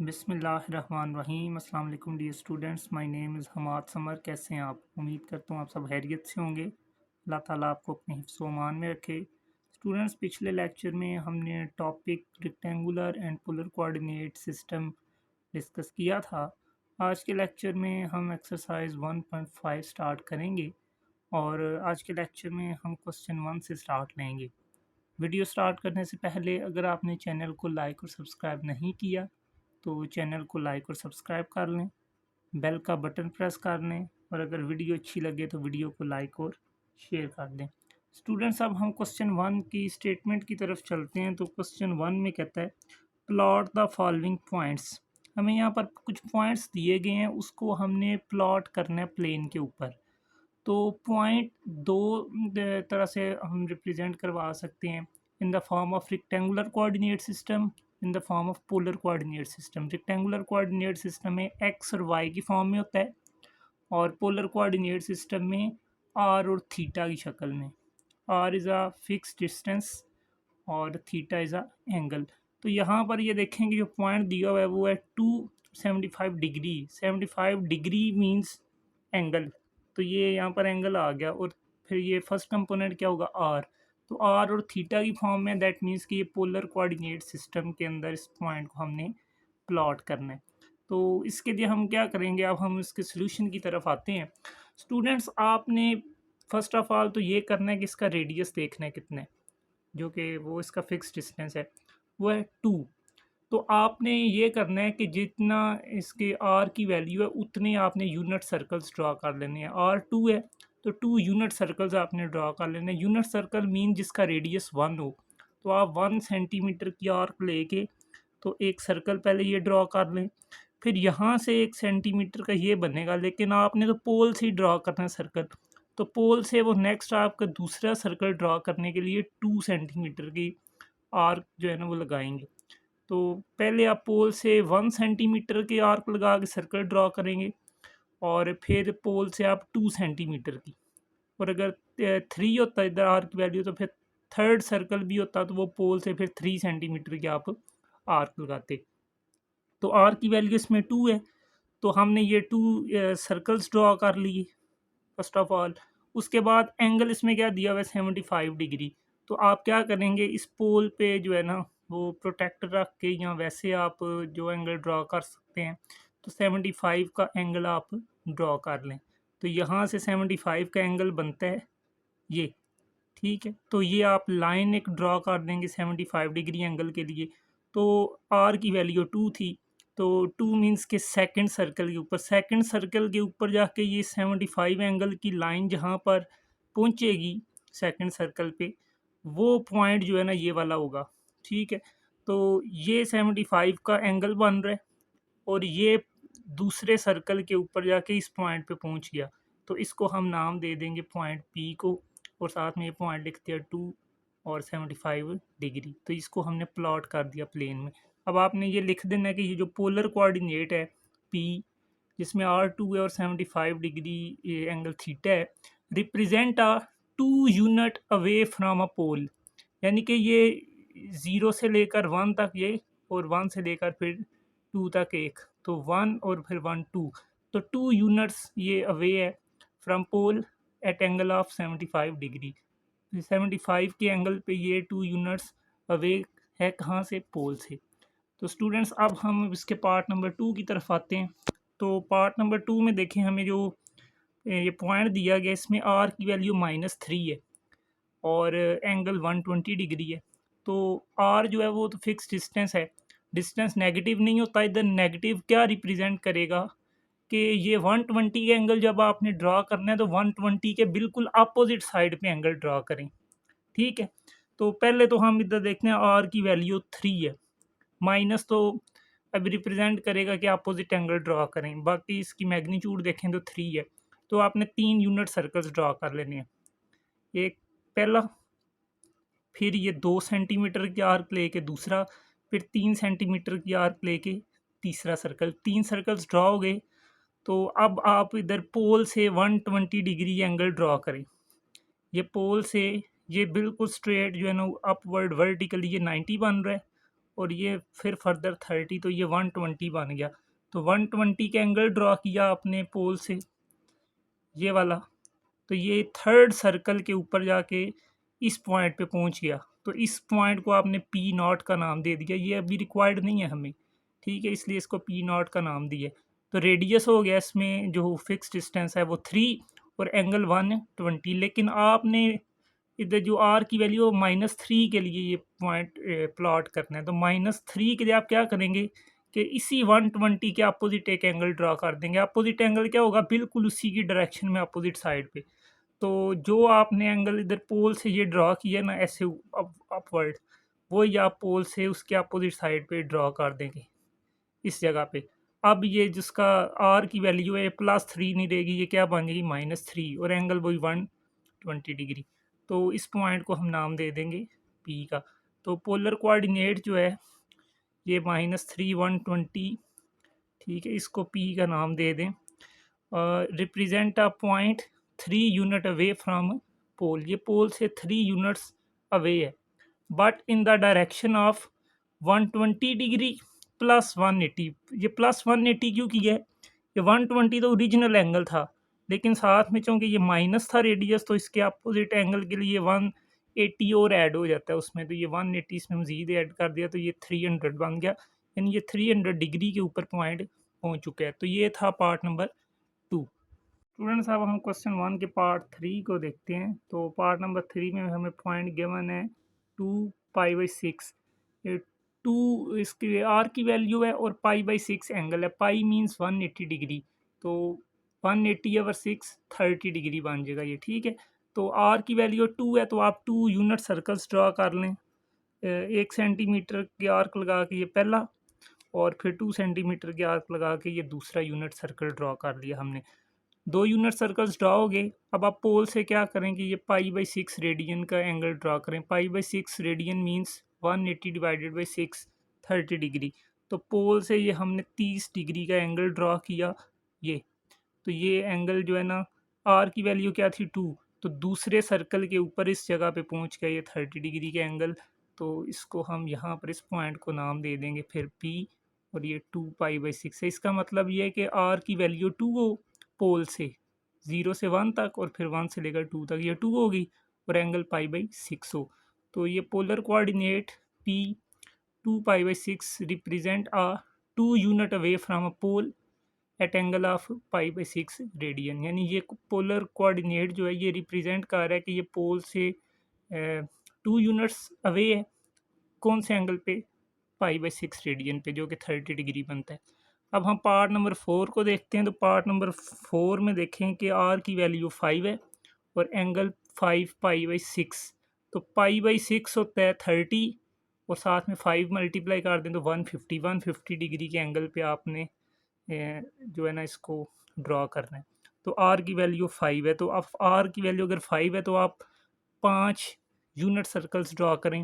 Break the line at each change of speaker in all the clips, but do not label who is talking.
बिस्मिल्लाहिर्रहमानिर्रहीम अस्सलाम वालेकुम dear students, my name is Hamad Samar. कैसे हैं आप? उम्मीद करता हूँ आप सब खैरियत से होंगे। अल्लाह ताला आपको अपने हिफ्ज़ व अमान में रखे। स्टूडेंट्स, पिछले लेक्चर में हमने topic rectangular and polar coordinate system discuss किया था। आज के लेक्चर में हम एक्सरसाइज 1.5 स्टार्ट करेंगे और आज के लेक्चर में हम क्वेश्चन 1 से स्टार्ट लेंगे। वीडियो स्टार्ट करने से पहले अगर आपने चैनल को लाइक और सब्सक्राइब नहीं किया तो चैनल को लाइक और सब्सक्राइब कर लें, बेल का बटन प्रेस कर लें और अगर वीडियो अच्छी लगे तो वीडियो को लाइक और शेयर कर दें। स्टूडेंट्स, अब हम क्वेश्चन 1 की स्टेटमेंट की तरफ चलते हैं। तो क्वेश्चन 1 में कहता है प्लॉट द फॉलोइंग पॉइंट्स। हमें यहाँ पर कुछ पॉइंट्स दिए गए हैं, उसको हमने प्लॉट करना है प्लेन के ऊपर। तो पॉइंट दो तरह से हम रिप्रेजेंट करवा सकते हैं, in the form of rectangular coordinate system, in the form of polar coordinate system. Rectangular coordinate system में एक्स और वाई की फॉर्म में होता है और पोलर कोऑर्डिनेट सिस्टम में आर और थीटा की शक्ल में। R is a fix distance और थीटा इज़ अ एंगल। तो यहाँ पर ये देखेंगे जो पॉइंट दिया हुआ है वो है 275 डिग्री। 75 डिग्री मीन्स एंगल, तो ये यहाँ पर एंगल आ गया। और फिर ये फर्स्ट कंपोनेंट क्या होगा? आर। तो आर और थीटा की फॉर्म में, दैट मीन्स कि ये पोलर कोऑर्डिनेट सिस्टम के अंदर इस पॉइंट को हमने प्लॉट करना है। तो इसके लिए हम क्या करेंगे, अब हम इसके सोल्यूशन की तरफ आते हैं। स्टूडेंट्स, आपने फर्स्ट ऑफ ऑल तो ये करना है कि इसका रेडियस देखना है कितना है, जो कि वो इसका फिक्स डिस्टेंस है, वो है 2। तो आपने ये करना है कि जितना इसके आर की वैल्यू है उतने आपने यूनिट सर्कल्स ड्रा कर लेने हैं। आर 2 है तो 2 यूनिट सर्कल्स आपने ड्रा कर लेने हैं। यूनिट सर्कल मीन जिसका रेडियस 1 हो। तो आप 1 सेंटीमीटर की आर्क लेके तो एक सर्कल पहले ये ड्रा कर लें, फिर यहाँ से 1 सेंटीमीटर का ये बनेगा, लेकिन आपने तो पोल से ही ड्रा करना है सर्कल। तो पोल से वो नेक्स्ट आपका दूसरा सर्कल ड्रा करने के लिए 2 सेंटीमीटर की आर्क जो है ना वो लगाएंगे। तो पहले आप पोल से 1 सेंटीमीटर के आर्क लगा के सर्कल ड्रा करेंगे और फिर पोल से आप 2 सेंटीमीटर की। और अगर 3 होता है इधर आर्क की वैल्यू, तो फिर थर्ड सर्कल भी होता तो वो पोल से फिर 3 सेंटीमीटर की आप आर्क लगाते। तो आर की वैल्यू इसमें 2 है, तो हमने ये 2 सर्कल्स ड्रा कर लिए फर्स्ट ऑफ ऑल। उसके बाद एंगल इसमें क्या दिया हुआ है? 75 डिग्री। तो आप क्या करेंगे, इस पोल पे जो है ना वो प्रोटेक्टर रख के या वैसे आप जो एंगल ड्रा कर सकते हैं। तो 75 का एंगल आप ड्रा कर लें। तो यहाँ से 75 का एंगल बनता है ये, ठीक है। तो ये आप लाइन एक ड्रा कर देंगे 75 डिग्री एंगल के लिए। तो आर की वैल्यू 2 थी, तो 2 मीन्स के सेकंड सर्कल के ऊपर जाके ये 75 एंगल की लाइन जहाँ पर पहुँचेगी सेकंड सर्कल पे, वो पॉइंट जो है ना ये वाला होगा, ठीक है। तो ये 75 का एंगल बन रहा है और ये दूसरे सर्कल के ऊपर जाके इस पॉइंट पे पहुंच गया। तो इसको हम नाम दे देंगे पॉइंट पी को, और साथ में ये पॉइंट लिखते हैं 2 और 75 डिग्री। तो इसको हमने प्लॉट कर दिया प्लेन में। अब आपने ये लिख देना है कि ये जो पोलर कोऑर्डिनेट है पी, जिसमें R2 है और 75 डिग्री एंगल थीटा है, represent a 2 unit away from a pole. यानी कि ये 0 से लेकर 1 तक ये, और 1 से लेकर फिर 2 तक एक, तो 1 और फिर 1 2, तो 2 यूनिट्स ये अवे है from pole at angle of 75 degree. 75 के एंगल पे ये 2 यूनिट्स अवे है कहाँ से? पोल से। तो स्टूडेंट्स, अब हम इसके पार्ट नंबर 2 की तरफ आते हैं। तो पार्ट नंबर 2 में देखें, हमें जो ये पॉइंट दिया गया इसमें आर की वैल्यू -3 है और एंगल 120 डिग्री है। तो आर जो है वो तो फिक्स डिस्टेंस है, डिस्टेंस नेगेटिव नहीं होता। इधर नेगेटिव क्या रिप्रेजेंट करेगा कि ये 120 का एंगल जब आपने ड्रा करना है तो 120 के बिल्कुल अपोजिट साइड पे एंगल ड्रा करें, ठीक है। तो पहले तो हम इधर देखते हैं आर की वैल्यू 3 है, माइनस तो अब रिप्रेजेंट करेगा कि अपोजिट एंगल ड्रा करें। बाकी इसकी मैग्नीट्यूड देखें तो 3 है। तो आपने 3 यूनिट सर्कल्स ड्रा कर लेने हैं। एक पहला, फिर ये 2 सेंटीमीटर की आर्क लेके दूसरा, फिर 3 सेंटीमीटर की आर्क लेके तीसरा सर्कल। 3 सर्कल्स ड्रा हो गए। तो अब आप इधर पोल से 120 डिग्री एंगल ड्रा करें। ये पोल से ये बिल्कुल स्ट्रेट जो है ना अपवर्ड वर्टिकली ये 90 बन रहा है, और ये फिर फर्दर 30, तो ये 120 बन गया। तो 120 का एंगल ड्रॉ किया आपने पोल से, ये वाला। तो ये थर्ड सर्कल के ऊपर जाके इस पॉइंट पे पहुंच गया। तो इस पॉइंट को आपने पी नॉट का नाम दे दिया। ये अभी रिक्वायर्ड नहीं है हमें, ठीक है, इसलिए इसको पी नॉट का नाम दिया। तो रेडियस हो गया इसमें, जो फिक्स डिस्टेंस है वो 3 और एंगल 120। लेकिन आपने इधर जो आर की वैल्यू -3 के लिए ये पॉइंट प्लॉट करना है, तो -3 के लिए आप क्या करेंगे कि इसी 120 के अपोजिट एक एंगल ड्रॉ कर देंगे। अपोजिट एंगल क्या होगा, बिल्कुल उसी की डायरेक्शन में अपोजिट साइड पे। तो जो आपने एंगल इधर पोल से ये ड्रॉ किया ना ऐसे अपवर्ड, वो या पोल से उसके अपोजिट साइड पे ड्रॉ कर देंगे इस जगह पे। अब ये जिसका आर की वैल्यू है +3 नहीं रहेगी, ये क्या बन जाएगी -3, और एंगल वही 120 डिग्री। तो इस पॉइंट को हम नाम दे देंगे पी का। तो पोलर कोऑर्डिनेट जो है ये -3 120, ठीक है, इसको पी का नाम दे दें। Represent a point 3 unit away from pole, ये पोल से 3 यूनिट्स अवे है, but in the direction of 120 degree +180। ये +180 क्यों किया है, ये 120 तो ओरिजिनल एंगल था, लेकिन साथ में चूँकि ये माइनस था रेडियस, तो इसके अपोजिट एंगल के लिए 180 और ऐड हो जाता है उसमें। तो ये 180 इसमें मज़ीद ऐड कर दिया, तो ये 300 बन गया, यानी ये 300 डिग्री के ऊपर पॉइंट पहुँच चुका है। तो ये था पार्ट नंबर 2। स्टूडेंट्स, अब हम क्वेश्चन 1 के पार्ट 3 को देखते हैं। तो पार्ट नंबर 3 में हमें पॉइंट गिवन है 2π/6। ये 2 इसकी आर की वैल्यू है और π/6 एंगल है। पाई मीन्स 180 डिग्री, तो 180/6 30 डिग्री बन जाएगा ये, ठीक है। तो आर की वैल्यू 2 है, तो आप 2 यूनिट सर्कल्स ड्रा कर लें। 1 सेंटीमीटर के आर्क लगा के ये पहला, और फिर 2 सेंटीमीटर के आर्क लगा के ये दूसरा यूनिट सर्कल ड्रा कर लिया हमने। 2 यूनिट सर्कल्स ड्रा हो गए। अब आप पोल से क्या करेंगे, ये π/6 रेडियन का एंगल ड्रा करें। π/6 radian means 180 divided by 6, 30 degree. तो पोल से ये हमने 30 डिग्री का एंगल ड्रा किया ये। तो ये एंगल जो है ना, आर की वैल्यू क्या थी 2, तो दूसरे सर्कल के ऊपर इस जगह पे पहुंच गया ये 30 डिग्री का एंगल। तो इसको हम यहाँ पर इस पॉइंट को नाम दे देंगे फिर पी, और ये 2π/6 है। इसका मतलब ये है कि आर की वैल्यू 2 हो पोल से 0 से 1 तक, और फिर 1 से लेकर 2 तक ये 2 होगी, और एंगल π/6 हो। तो ये polar coordinate P 2π/6 represent a 2 unit away from a pole at angle of π/6 radian. यानी ये पोलर कोऑर्डिनेट जो है ये रिप्रेजेंट कर रहा है कि ये पोल से 2 यूनिट्स अवे है, कौन से एंगल पे, π/6 रेडियन पे, जो कि 30 डिग्री बनता है। अब हम पार्ट नंबर 4 को देखते हैं। तो पार्ट नंबर 4 में देखें कि आर की वैल्यू 5 है और एंगल 5π/6। तो π/6 होता है 30, और साथ में 5 मल्टीप्लाई कर दें तो 150 डिग्री के एंगल पे आपने जो है ना इसको ड्रॉ करना है। तो आर की वैल्यू 5 है, तो अब आर की वैल्यू अगर 5 है तो आप 5 यूनिट सर्कल्स ड्रॉ करें।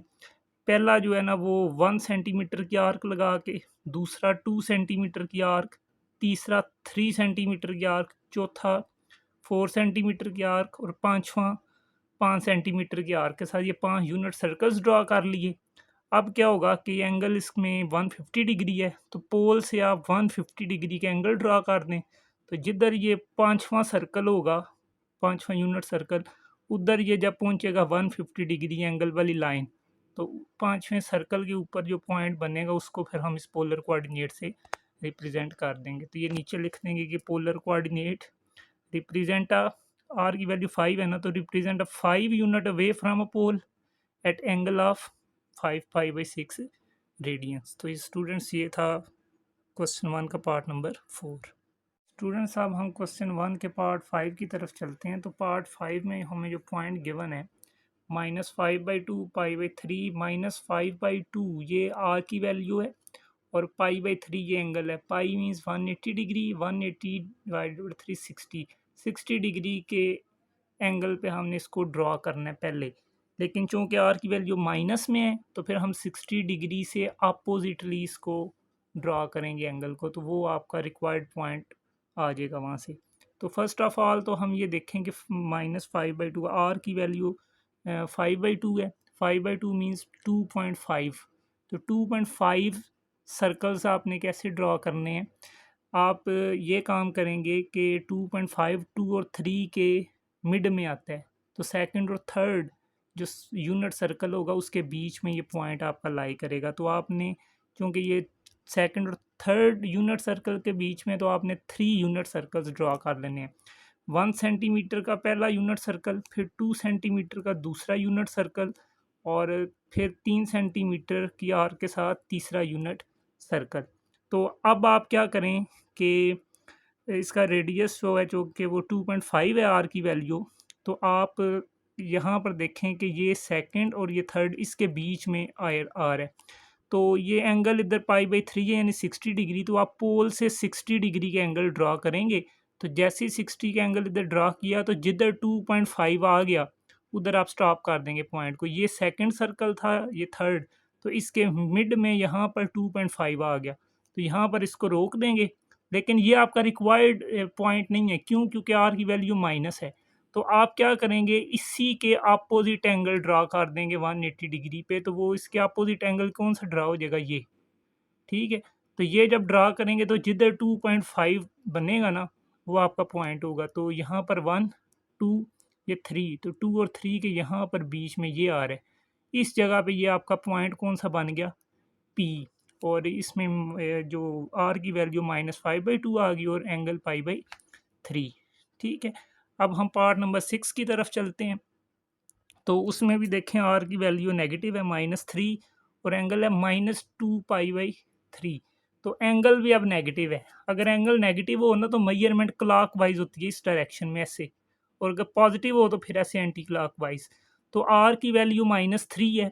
पहला जो है ना वो 1 सेंटीमीटर की आर्क लगा के, दूसरा 2 सेंटीमीटर की आर्क, तीसरा 3 सेंटीमीटर की आर्क, चौथा 4 सेंटीमीटर की आर्क, और पांचवा 5 सेंटीमीटर की आर्क के साथ ये 5 यूनिट सर्कल्स ड्रॉ कर लिए। अब क्या होगा कि एंगल इसमें 150 डिग्री है, तो पोल से आप 150 डिग्री का एंगल ड्रॉ कर दें। तो जिधर ये पांचवा सर्कल होगा, पांचवा यूनिट सर्कल, उधर ये जब पहुंचेगा 150 डिग्री एंगल वाली लाइन, तो पांचवें सर्कल के ऊपर जो पॉइंट बनेगा उसको फिर हम इस पोलर कोऑर्डिनेट से रिप्रेजेंट कर देंगे। तो ये नीचे लिख देंगे कि पोलर कोऑर्डिनेट रिप्रेजेंट आर की वैल्यू 5 है ना, तो represent 5 unit away from a pole at angle of 5π/6 radians. तो स्टूडेंट्स ये था क्वेश्चन 1 का पार्ट नंबर 4। स्टूडेंट्स, अब हम क्वेश्चन 1 के पार्ट 5 की तरफ चलते हैं। तो पार्ट 5 में हमें जो पॉइंट गिवन है -5/2 π/3 -5/2 ये आर की वैल्यू है, और π/3 ये एंगल है। पाई means 180 degree, 180 divided by 3 60 degree के एंगल पे हमने इसको ड्रॉ करना है पहले। लेकिन चूंकि आर की वैल्यू माइनस में है, तो फिर हम 60 डिग्री से अपोजिटली इसको ड्रॉ करेंगे एंगल को, तो वो आपका रिक्वायर्ड पॉइंट आ जाएगा वहाँ से। तो फर्स्ट ऑफ ऑल तो हम ये देखें कि -5/2 आर की वैल्यू 5/2 है। 5/2 मीन्स 2.5, तो 2.5 सर्कल्स आपने कैसे ड्रॉ करने हैं, आप ये काम करेंगे कि 2.5 2 और 3 के मिड में आता है, तो सेकंड और थर्ड जो यूनिट सर्कल होगा उसके बीच में ये पॉइंट आपका लाई करेगा। तो आपने क्योंकि ये सेकंड और थर्ड यूनिट सर्कल के बीच में, तो आपने 3 यूनिट सर्कल्स ड्रॉ कर लेने हैं। 1 सेंटीमीटर का पहला यूनिट सर्कल, फिर 2 सेंटीमीटर का दूसरा यूनिट सर्कल, और फिर 3 सेंटीमीटर की आर्क के साथ तीसरा यूनिट सर्कल। तो अब आप क्या करें कि इसका रेडियस जो है, जो कि वो 2.5 है आर की वैल्यू, तो आप यहाँ पर देखें कि ये सेकंड और ये थर्ड इसके बीच में आर है। तो ये एंगल इधर पाई/3 है, यानी 60 डिग्री। तो आप पोल से 60 डिग्री के एंगल ड्रा करेंगे। तो जैसे ही 60 का एंगल इधर ड्रा किया, तो जिधर 2.5 आ गया उधर आप स्टॉप कर देंगे पॉइंट को। ये सेकंड सर्कल था, ये थर्ड, तो इसके मिड में यहाँ पर 2.5 आ गया, तो यहाँ पर इसको रोक देंगे। लेकिन ये आपका रिक्वायर्ड पॉइंट नहीं है, क्यों? क्योंकि आर की वैल्यू माइनस है। तो आप क्या करेंगे, इसी के अपोजिट एंगल ड्रा कर देंगे 180 डिग्री पे। तो वो इसके अपोजिट एंगल कौन सा ड्रा हो जाएगा, ये, ठीक है। तो ये जब ड्रा करेंगे तो जिधर 2.5 बनेगा ना, वो आपका पॉइंट होगा। तो यहाँ पर 1 2 ये 3, तो 2 और 3 के यहाँ पर बीच में ये आ रहा है, इस जगह पे ये आपका पॉइंट कौन सा बन गया, पी। और इसमें जो आर की वैल्यू -5/2 आ गई और एंगल पाई/3, ठीक है। अब हम पार्ट नंबर 6 की तरफ चलते हैं। तो उसमें भी देखें आर की वैल्यू नेगेटिव है -3, और एंगल है -2 पाई/3। तो एंगल भी अब नेगेटिव है। अगर एंगल नेगेटिव हो ना, तो मेजरमेंट क्लॉक वाइज होती है इस डायरेक्शन में ऐसे, और अगर पॉजिटिव हो तो फिर ऐसे एंटी क्लॉक वाइज। तो आर की वैल्यू -3 है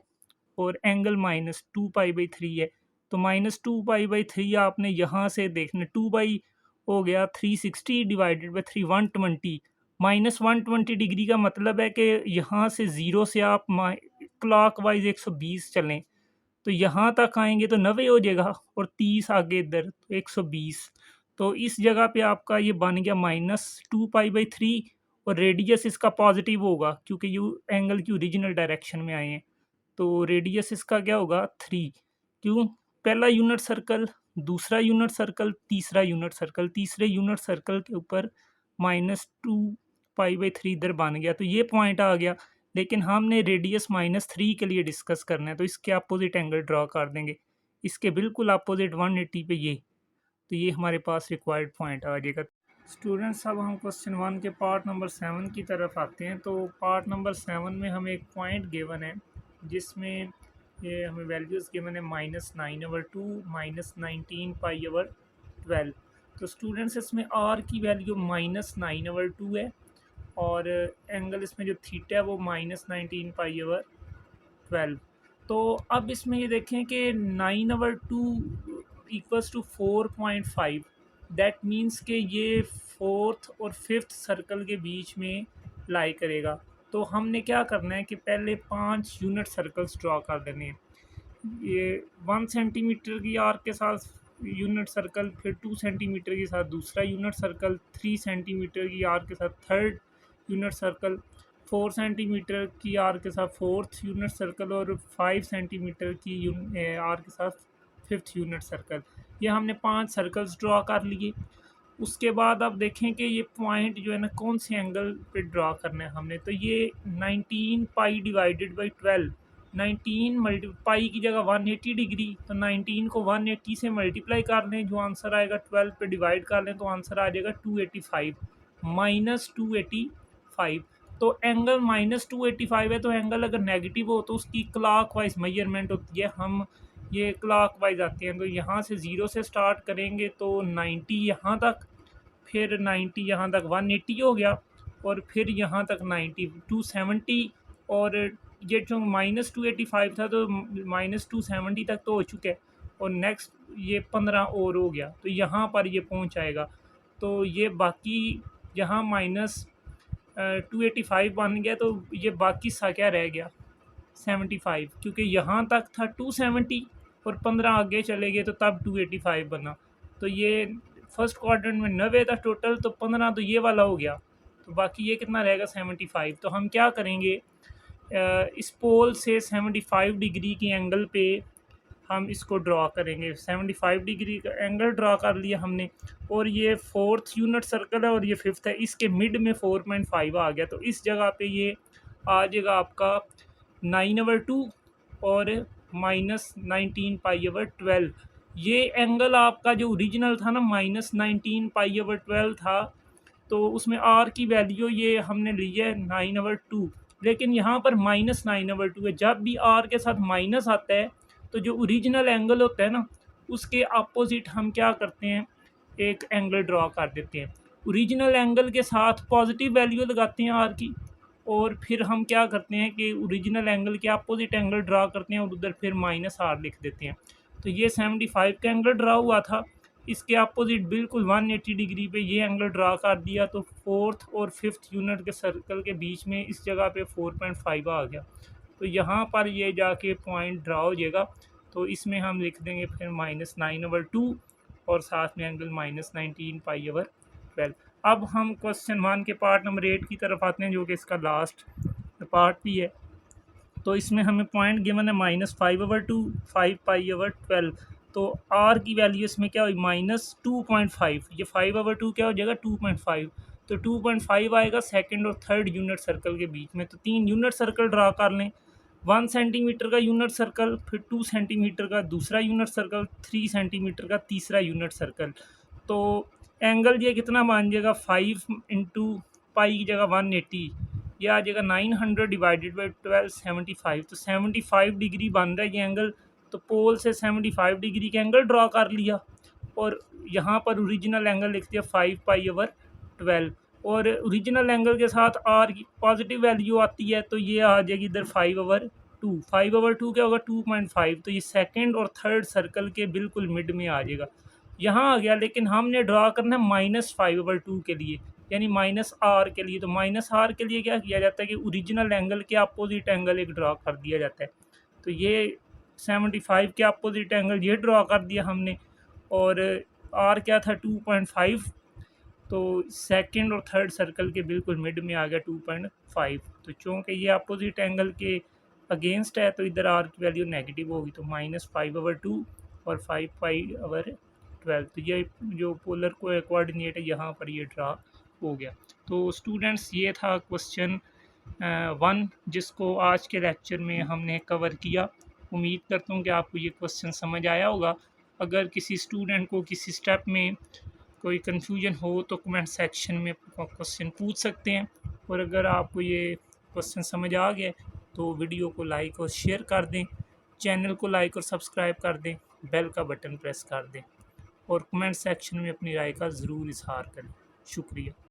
और एंगल -2 पाई/3 है। तो -2 पाई/3 आपने यहाँ से देखना, 2 बाई हो गया 360 डिवाइडेड बाई 3 120। -120 डिग्री का मतलब है कि यहाँ से ज़ीरो से आप क्लॉक वाइज 120 चलें, तो यहाँ तक आएंगे तो 90 हो जाएगा, और 30 आगे इधर तो 120। तो इस जगह पे आपका ये बन गया -2 पाई/3, और रेडियस इसका पॉजिटिव होगा क्योंकि यू एंगल की ओरिजिनल डायरेक्शन में आए हैं। तो रेडियस इसका क्या होगा, 3। क्यों? पहला यूनिट सर्कल, दूसरा यूनिट सर्कल, तीसरा यूनिट सर्कल, तीसरे यूनिट सर्कल के ऊपर -2 पाई/3 इधर बन गया, तो ये पॉइंट आ गया। लेकिन हमने रेडियस -3 के लिए डिस्कस करना है, तो इसके अपोजिट एंगल ड्रॉ कर देंगे, इसके बिल्कुल अपोजिट 180 पे ये। तो ये हमारे पास रिक्वायर्ड पॉइंट आ जाएगा। स्टूडेंट्स, अब हम क्वेश्चन 1 के पार्ट नंबर 7 की तरफ आते हैं। तो पार्ट नंबर 7 में हमें एक पॉइंट गिवन है, जिसमें ये हमें वैल्यूज़ गिवन है -9/2 -19 पाई/12। तो स्टूडेंट्स, इसमें आर की वैल्यू -9/2 है, और एंगल इसमें जो थीटा है वो -19 पाई/12। तो अब इसमें ये देखें कि 9/2 इक्वल्स टू 4.5। दैट मीन्स कि ये फोर्थ और फिफ्थ सर्कल के बीच में लाई करेगा। तो हमने क्या करना है कि पहले 5 यूनिट सर्कल्स ड्रॉ कर देने हैं। ये 1 सेंटीमीटर की आर्क के साथ यूनिट सर्कल, फिर 2 सेंटीमीटर के साथ दूसरा यूनिट सर्कल, 3 सेंटीमीटर की आर्क के साथ थर्ड यूनिट सर्कल, 4 सेंटीमीटर की आर्क के साथ फोर्थ यूनिट सर्कल, और 5 सेंटीमीटर की आर्क के साथ फिफ्थ यूनिट सर्कल। ये हमने 5 सर्कल्स ड्रॉ कर लिए। उसके बाद आप देखें कि ये पॉइंट जो है ना, कौन से एंगल पे ड्रॉ करना है हमने। तो ये 19 पाई/12, 19 पाई की जगह 180 डिग्री, तो 19 को 180 से मल्टीप्लाई कर लें, जो आंसर आएगा 12 पे डिवाइड कर लें, तो आंसर आ जाएगा 285 -285। तो एंगल -285 है, तो एंगल अगर नेगेटिव हो तो उसकी क्लॉक वाइज मेजरमेंट होती है। हम ये क्लॉक वाइज आते हैं, तो यहाँ से 0 से स्टार्ट करेंगे तो 90 यहाँ तक, फिर 90 यहाँ तक 180 हो गया, और फिर यहाँ तक 90 270, और ये जो -285 था तो -270 तक तो हो चुका है, और नेक्स्ट ये 15 और हो गया, तो यहाँ पर ये पहुँच आएगा। तो ये बाकी यहाँ -285 बन गया, तो ये बाकी सा क्या रह गया, 75, क्योंकि यहाँ तक था 270 और 15 आगे चले गए तो तब 285 बना। तो ये फर्स्ट क्वाड्रेंट में 90 था टोटल, तो 15 तो ये वाला हो गया, तो बाकी ये कितना रहेगा, 75। तो हम क्या करेंगे, इस पोल से 75 डिग्री की एंगल पे हम इसको ड्रा करेंगे। 75 डिग्री का एंगल ड्रा कर लिया हमने, और ये 4th यूनिट सर्कल है और ये 5th है, इसके मिड में 4.5 आ गया, तो इस जगह पे ये आ जाएगा आपका 9/2 और -19π/12। ये एंगल आपका जो ओरिजिनल था ना -19π/12 था, तो उसमें आर की वैल्यू ये हमने ली है 9/2, लेकिन यहाँ पर -9/2 है। जब भी आर के साथ माइनस आता है तो जो ओरिजिनल एंगल होता है ना, उसके अपोजिट हम क्या करते हैं, एक एंगल ड्रॉ कर देते हैं। ओरिजिनल एंगल के साथ पॉजिटिव वैल्यू लगाते हैं आर की, और फिर हम क्या करते हैं कि ओरिजिनल एंगल के अपोजिट एंगल ड्रा करते हैं और उधर फिर -r लिख देते हैं। तो ये 75 का एंगल ड्रा हुआ था, इसके अपोजिट बिल्कुल 180 डिग्री पे ये एंगल ड्रा कर दिया, तो 4th और 5th यूनिट के सर्कल के बीच में इस जगह पे 4.5 आ गया। तो यहाँ पर ये जाके पॉइंट ड्रा हो जाएगा, तो इसमें हम लिख देंगे फिर -9/2 और साथ में एंगल -19π/12। अब हम क्वेश्चन 1 के पार्ट नंबर 8 की तरफ आते हैं, जो कि इसका लास्ट पार्ट भी है। तो इसमें हमें पॉइंट गिवन है -5/2 5π/12। तो आर की वैल्यू इसमें क्या हुई, -2.5। ये 5/2 क्या हो जाएगा 2.5, तो 2.5 आएगा सेकंड और थर्ड यूनिट सर्कल के बीच में। तो 3 यूनिट सर्कल ड्रा कर लें, 1 सेंटीमीटर का यूनिट सर्कल, फिर 2 सेंटीमीटर का दूसरा यूनिट सर्कल, 3 सेंटीमीटर का तीसरा यूनिट सर्कल। तो एंगल ये कितना मान जाएगा, 5 इंटू पाई की जगह 180, ये आ जाएगा 900 डिवाइडेड बाई 12 75। तो 75 डिग्री बन रहा है ये एंगल। तो पोल से 75 डिग्री का एंगल ड्रा कर लिया, और यहाँ पर ओरिजिनल एंगल लिख दिया 5π/12, और ओरिजिनल एंगल के साथ आर की पॉजिटिव वैल्यू आती है, तो ये आ जाएगी इधर 5/2। 5/2 क्या होगा 2.5, तो ये सेकंड और थर्ड सर्कल के बिल्कुल मिड में आ जाएगा, यहाँ आ गया। लेकिन हमने ड्रा करना है -5/2 के लिए, यानी -r के लिए। तो -r के लिए क्या किया जाता है कि ओरिजिनल एंगल के अपोजिट एंगल एक ड्रा कर दिया जाता है। तो ये 75 के अपोजिट एंगल ये ड्रा कर दिया हमने, और r क्या था 2.5, तो सेकंड और थर्ड सर्कल के बिल्कुल मिड में आ गया 2.5। तो चूँकि ये अपोजिट एंगल के अगेंस्ट है, तो इधर r की वैल्यू नेगेटिव होगी, तो -5/2 और 5π/12। तो ये जो पोलर को कोऑर्डिनेट है यहाँ पर ये ड्रा हो गया। तो स्टूडेंट्स ये था क्वेश्चन 1, जिसको आज के लेक्चर में हमने कवर किया। उम्मीद करता हूँ कि आपको ये क्वेश्चन समझ आया होगा। अगर किसी स्टूडेंट को किसी स्टेप में कोई कन्फ्यूजन हो तो कमेंट सेक्शन में क्वेश्चन पूछ सकते हैं, और अगर आपको ये क्वेश्चन समझ आ गया तो वीडियो को लाइक और शेयर कर दें, चैनल को लाइक और सब्सक्राइब कर दें, बेल का बटन प्रेस कर दें, और कमेंट सेक्शन में अपनी राय का ज़रूर इजहार करें। शुक्रिया।